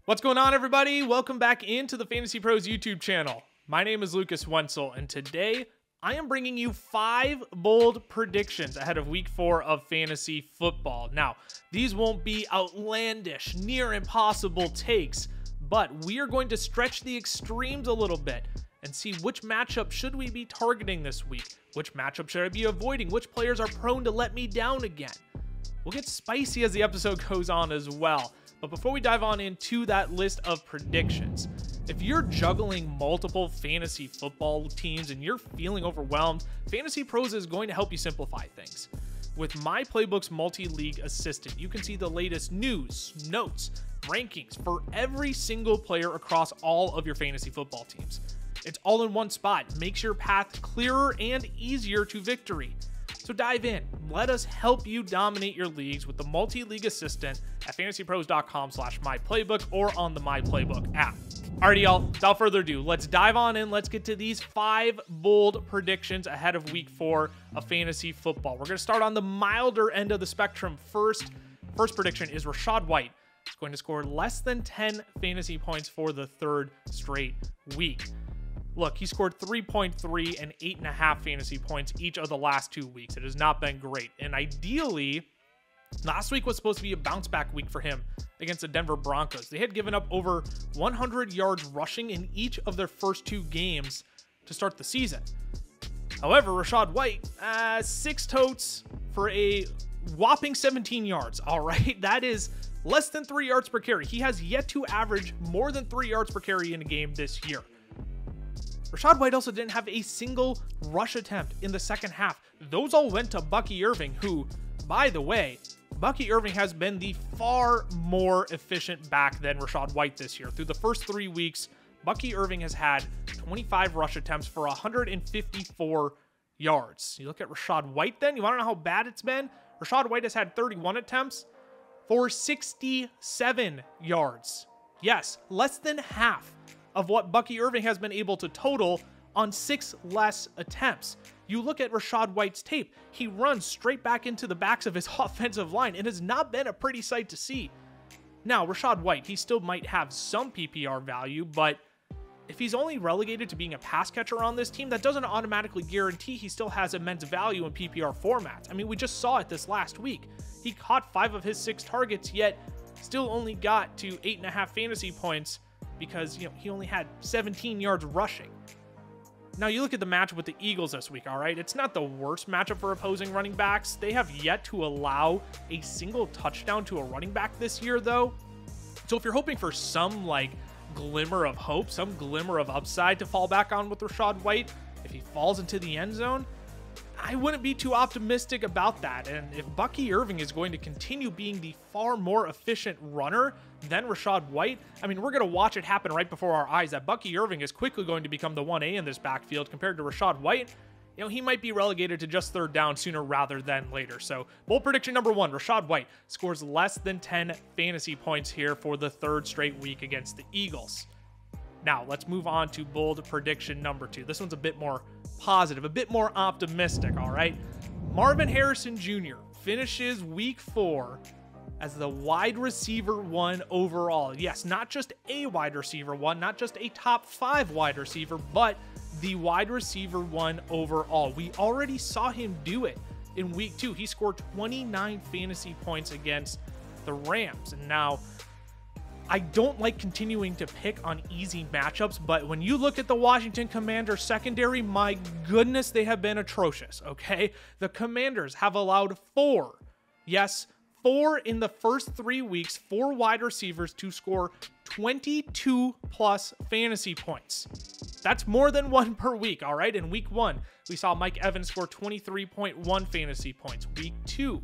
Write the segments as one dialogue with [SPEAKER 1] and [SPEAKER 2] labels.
[SPEAKER 1] What's going on, everybody? Welcome back into the Fantasy Pros YouTube channel. My name is Lucas Wencl, and today I am bringing you 5 bold predictions ahead of week 4 of fantasy football. Now, these won't be outlandish, near impossible takes, but we are going to stretch the extremes a little bit and see which matchup should we be targeting this week, which matchup should I be avoiding, which players are prone to let me down again. We'll get spicy as the episode goes on as well. But before we dive on into that list of predictions, if you're juggling multiple fantasy football teams and you're feeling overwhelmed, Fantasy Pros is going to help you simplify things. With My Playbook's multi-league assistant, you can see the latest news, notes, rankings for every single player across all of your fantasy football teams. It's all in one spot, makes your path clearer and easier to victory. So dive in, let us help you dominate your leagues with the multi-league assistant at fantasypros.com/myplaybook or on the My Playbook app. Alrighty, y'all, without further ado, let's dive on in. Let's get to these 5 bold predictions ahead of week 4 of fantasy football. We're going to start on the milder end of the spectrum first. First prediction is Rachaad White is going to score less than 10 fantasy points for the 3rd straight week. Look, he scored 3.3 and 8.5 fantasy points each of the last 2 weeks. It has not been great. And ideally, last week was supposed to be a bounce back week for him against the Denver Broncos. They had given up over 100 yards rushing in each of their first 2 games to start the season. However, Rachaad White, 6 totes for a whopping 17 yards. All right, that is less than 3 yards per carry. He has yet to average more than 3 yards per carry in a game this year. Rachaad White also didn't have a single rush attempt in the second half. Those all went to Bucky Irving, who, by the way, Bucky Irving has been the far more efficient back than Rachaad White this year. Through the first 3 weeks, Bucky Irving has had 25 rush attempts for 154 yards. You look at Rachaad White then, you want to know how bad it's been? Rachaad White has had 31 attempts for 67 yards. Yes, less than half of what Bucky Irving has been able to total on 6 less attempts. You look at Rachaad White's tape, he runs straight back into the backs of his offensive line. It has not been a pretty sight to see. Now, Rachaad White, he still might have some PPR value, but if he's only relegated to being a pass catcher on this team, that doesn't automatically guarantee he still has immense value in PPR formats. I mean, we just saw it this last week. He caught 5 of his 6 targets, yet still only got to 8.5 fantasy points because, he only had 17 yards rushing. Now, you look at the matchup with the Eagles this week, all right? It's not the worst matchup for opposing running backs. They have yet to allow a single touchdown to a running back this year, though. So if you're hoping for some, glimmer of hope, some glimmer of upside to fall back on with Rachaad White, if he falls into the end zone, I wouldn't be too optimistic about that. And if Bucky Irving is going to continue being the far more efficient runner than Rachaad White, I mean, we're going to watch it happen right before our eyes that Bucky Irving is quickly going to become the 1A in this backfield compared to Rachaad White. He might be relegated to just 3rd down sooner rather than later. So, bold prediction number 1, Rachaad White scores less than 10 fantasy points here for the 3rd straight week against the Eagles. Now, let's move on to bold prediction number 2. This one's a bit more positive, a bit more optimistic, all right? Marvin Harrison Jr. finishes week 4 as the wide receiver 1 overall. Yes, not just a wide receiver 1, not just a top 5 wide receiver, but the wide receiver 1 overall. We already saw him do it in week 2. He scored 29 fantasy points against the Rams. And now, I don't like continuing to pick on easy matchups, but when you look at the Washington Commanders secondary, my goodness, they have been atrocious, okay? The Commanders have allowed 4 in the first 3 weeks, 4 wide receivers to score 22 plus fantasy points. That's more than 1 per week, all right? In week 1, we saw Mike Evans score 23.1 fantasy points. Week 2,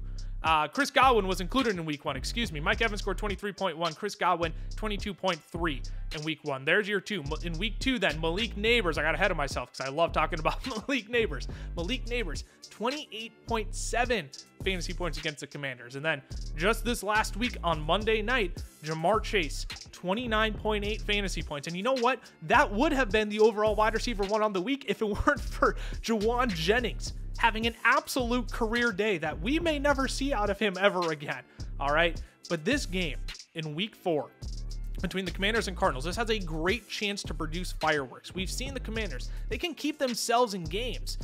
[SPEAKER 1] Chris Godwin was included in week 1, excuse me. Mike Evans scored 23.1, Chris Godwin 22.3 in week 1. There's your 2. In week 2 then, Malik Neighbors, I got ahead of myself because I love talking about Malik Neighbors. Malik Neighbors, 28.7 fantasy points against the Commanders. And then just this last week on Monday night, Jamar Chase, 29.8 fantasy points. And you know what? That would have been the overall wide receiver 1 on the week if it weren't for Jawan Jennings having an absolute career day that we may never see out of him ever again. All right. But this game in week 4, between the Commanders and Cardinals. This has a great chance to produce fireworks. We've seen the Commanders. They can keep themselves in games.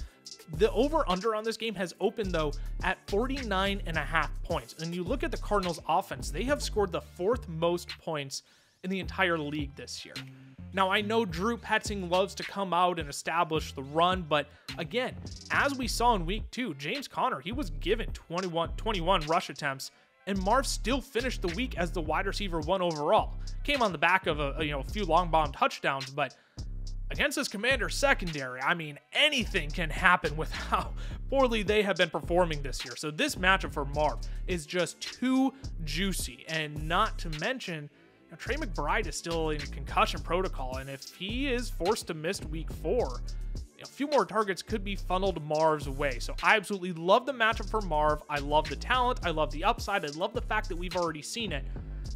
[SPEAKER 1] The over-under on this game has opened, though, at 49.5 points. And you look at the Cardinals' offense, they have scored the 4th most points in the entire league this year. Now, I know Drew Petzing loves to come out and establish the run, but again, as we saw in week 2, James Conner, he was given 21 rush attempts, and Marv still finished the week as the wide receiver 1 overall. Came on the back of a few long bomb touchdowns, but against this Commander secondary, I mean, anything can happen with how poorly they have been performing this year. So this matchup for Marv is just too juicy, and not to mention, Trey McBride is still in concussion protocol, and if he is forced to miss week 4, a few more targets could be funneled Marv's way. So I absolutely love the matchup for Marv. I love the talent. I love the upside. I love the fact that we've already seen it.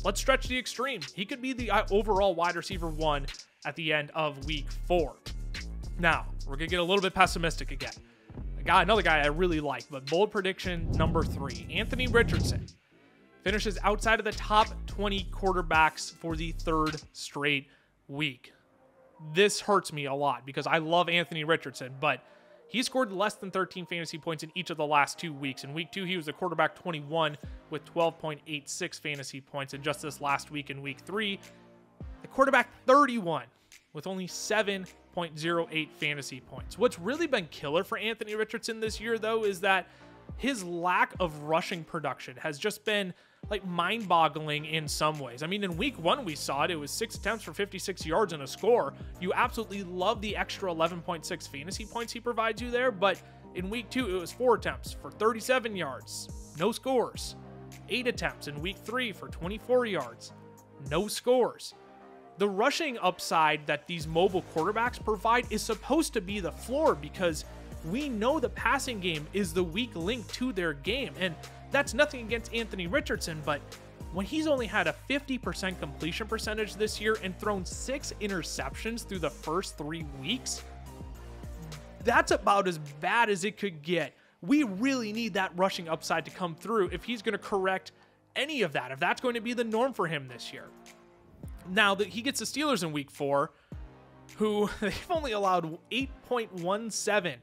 [SPEAKER 1] Let's stretch the extreme. He could be the overall wide receiver 1 at the end of week 4. Now, we're going to get a little bit pessimistic again. Another guy I really like, but bold prediction number 3, Anthony Richardson finishes outside of the top 20 quarterbacks for the 3rd straight week. This hurts me a lot because I love Anthony Richardson, but he scored less than 13 fantasy points in each of the last 2 weeks. In week 2, he was a quarterback 21 with 12.86 fantasy points. And just this last week in week 3, the quarterback 31 with only 7.08 fantasy points. What's really been killer for Anthony Richardson this year, though, is that his lack of rushing production has just been like mind-boggling in some ways. I mean, in week 1, we saw it. It was 6 attempts for 56 yards and a score. You absolutely love the extra 11.6 fantasy points he provides you there. But in week 2, it was 4 attempts for 37 yards, no scores. 8 attempts in week 3 for 24 yards, no scores. The rushing upside that these mobile quarterbacks provide is supposed to be the floor, because we know the passing game is the weak link to their game. And that's nothing against Anthony Richardson, but when he's only had a 50% completion percentage this year and thrown 6 interceptions through the first 3 weeks, that's about as bad as it could get. We really need that rushing upside to come through if he's going to correct any of that, if that's going to be the norm for him this year. Now that he gets the Steelers in week 4, who they've only allowed 8.17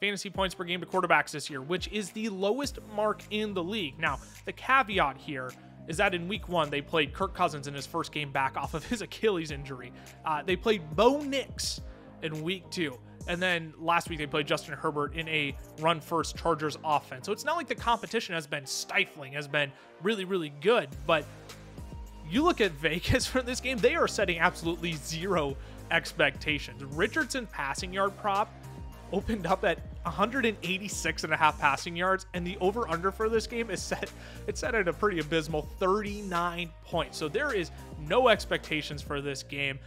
[SPEAKER 1] fantasy points per game to quarterbacks this year, which is the lowest mark in the league. Now, the caveat here is that in week 1, they played Kirk Cousins in his first game back off of his Achilles injury. They played Bo Nix in week 2. And then last week, they played Justin Herbert in a run-first Chargers offense. So it's not like the competition has been stifling, has been really, really good. But you look at Vegas for this game, they are setting absolutely zero expectations. Richardson passing yard prop opened up at 186.5 passing yards, and the over-under for this game is set at a pretty abysmal 39 points. So there is no expectations for this game.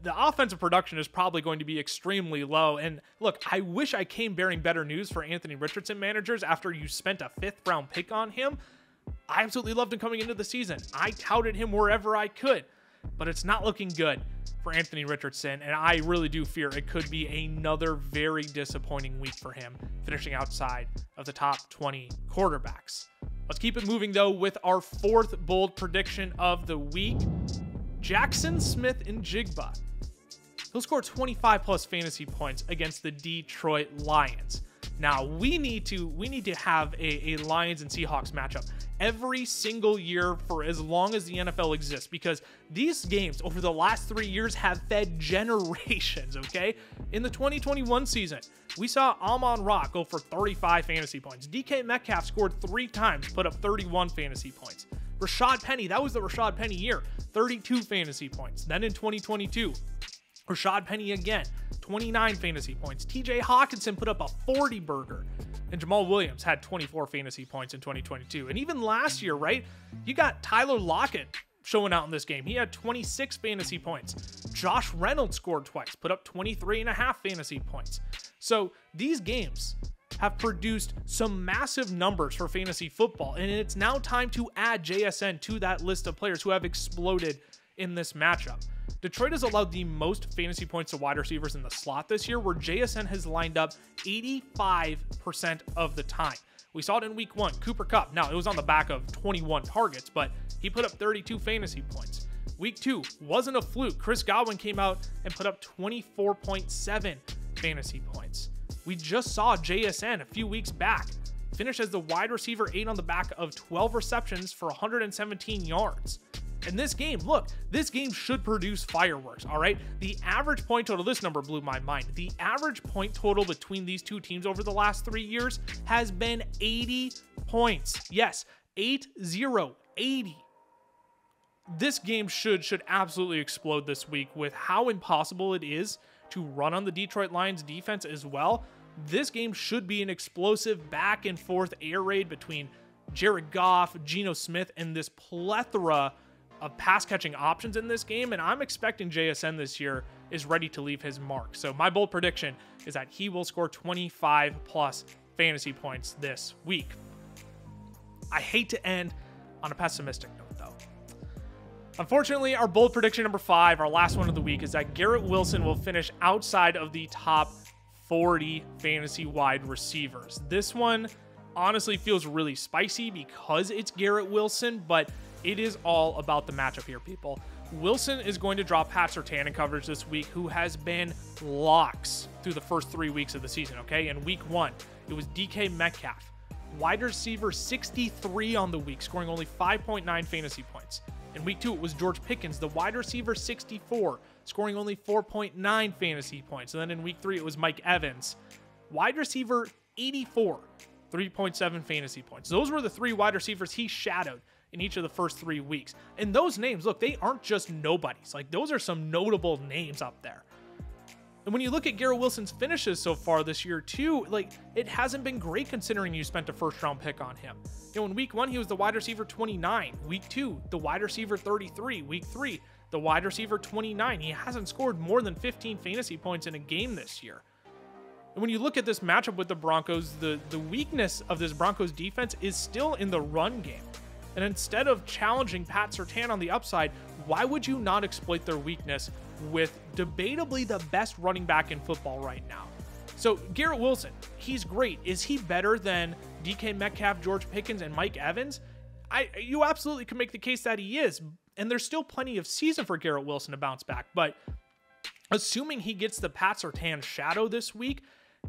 [SPEAKER 1] The offensive production is probably going to be extremely low. And look, I wish I came bearing better news for Anthony Richardson managers after you spent a 5th-round pick on him. I absolutely loved him coming into the season. I touted him wherever I could, but it's not looking good for Anthony Richardson, and I really do fear it could be another very disappointing week for him, finishing outside of the top 20 quarterbacks. Let's keep it moving, though, with our 4th bold prediction of the week. Jaxon Smith-Njigba. He'll score 25+ fantasy points against the Detroit Lions. Now, we need to have a Lions and Seahawks matchup every single year for as long as the NFL exists, because these games over the last 3 years have fed generations, okay? In the 2021 season, we saw Amon-Ra go for 35 fantasy points. DK Metcalf scored 3 times, put up 31 fantasy points. Rachaad Penny, that was the Rachaad Penny year, 32 fantasy points. Then in 2022, Rachaad Penny again, 29 fantasy points. TJ Hawkinson put up a 40-burger. And Jamal Williams had 24 fantasy points in 2022. And even last year, right, you got Tyler Lockett showing out in this game. He had 26 fantasy points. Josh Reynolds scored twice, put up 23.5 fantasy points. So these games have produced some massive numbers for fantasy football. And it's now time to add JSN to that list of players who have exploded in this matchup. Detroit has allowed the most fantasy points to wide receivers in the slot this year, where JSN has lined up 85% of the time. We saw it in week 1, Cooper Kupp. Now, it was on the back of 21 targets, but he put up 32 fantasy points. Week 2 wasn't a fluke. Chris Godwin came out and put up 24.7 fantasy points. We just saw JSN a few weeks back finish as the wide receiver 8 on the back of 12 receptions for 117 yards. And this game, look, this game should produce fireworks, all right? The average point total, this number blew my mind. The average point total between these two teams over the last 3 years has been 80 points. Yes, 80. This game should absolutely explode this week with how impossible it is to run on the Detroit Lions defense as well. This game should be an explosive back and forth air raid between Jared Goff, Geno Smith, and this plethora of pass catching options in this game. And I'm expecting JSN this year is ready to leave his mark. So my bold prediction is that he will score 25 plus fantasy points this week. I hate to end on a pessimistic note though. Unfortunately, our bold prediction number 5, our last one of the week, is that Garrett Wilson will finish outside of the top 40 fantasy wide receivers. This one honestly feels really spicy because it's Garrett Wilson, but it is all about the matchup here, people. Wilson is going to drop Pat Surtain in coverage this week, who has been locks through the first 3 weeks of the season, okay? In week 1, it was DK Metcalf, wide receiver 63 on the week, scoring only 5.9 fantasy points. In week 2, it was George Pickens, the wide receiver 64, scoring only 4.9 fantasy points. And then in week 3, it was Mike Evans, wide receiver 84, 3.7 fantasy points. Those were the 3 wide receivers he shadowed in each of the first 3 weeks. And those names, look, they aren't just nobodies. Like, those are some notable names up there. And when you look at Garrett Wilson's finishes so far this year too, like, it hasn't been great considering you spent a first-round pick on him. You know, in week 1, he was the wide receiver 29. Week 2, the wide receiver 33. Week 3, the wide receiver 29. He hasn't scored more than 15 fantasy points in a game this year. And when you look at this matchup with the Broncos, the weakness of this Broncos defense is still in the run game. And instead of challenging Pat Surtain on the upside, why would you not exploit their weakness with debatably the best running back in football right now? So Garrett Wilson, he's great. Is he better than DK Metcalf, George Pickens, and Mike Evans? You absolutely can make the case that he is. And there's still plenty of season for Garrett Wilson to bounce back. But assuming he gets the Pat Surtain shadow this week,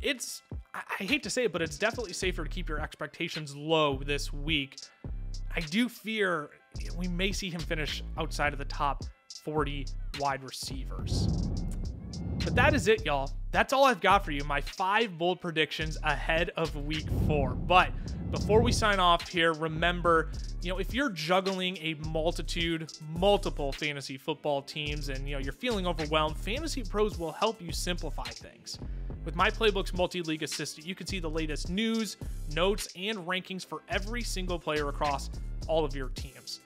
[SPEAKER 1] I hate to say it, but it's definitely safer to keep your expectations low this week. I do fear we may see him finish outside of the top 40 wide receivers. But that is it, y'all. That's all I've got for you. My 5 bold predictions ahead of week 4. But before we sign off here, remember, if you're juggling a multiple fantasy football teams and, you're feeling overwhelmed, Fantasy Pros will help you simplify things. With My Playbook's multi-league assistant, you can see the latest news, notes, and rankings for every single player across all of your teams.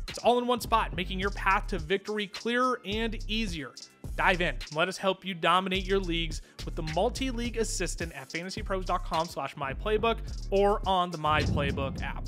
[SPEAKER 1] It's all in one spot, making your path to victory clearer and easier. Dive in and let us help you dominate your leagues with the multi-league assistant at fantasypros.com/myplaybook or on the My Playbook app.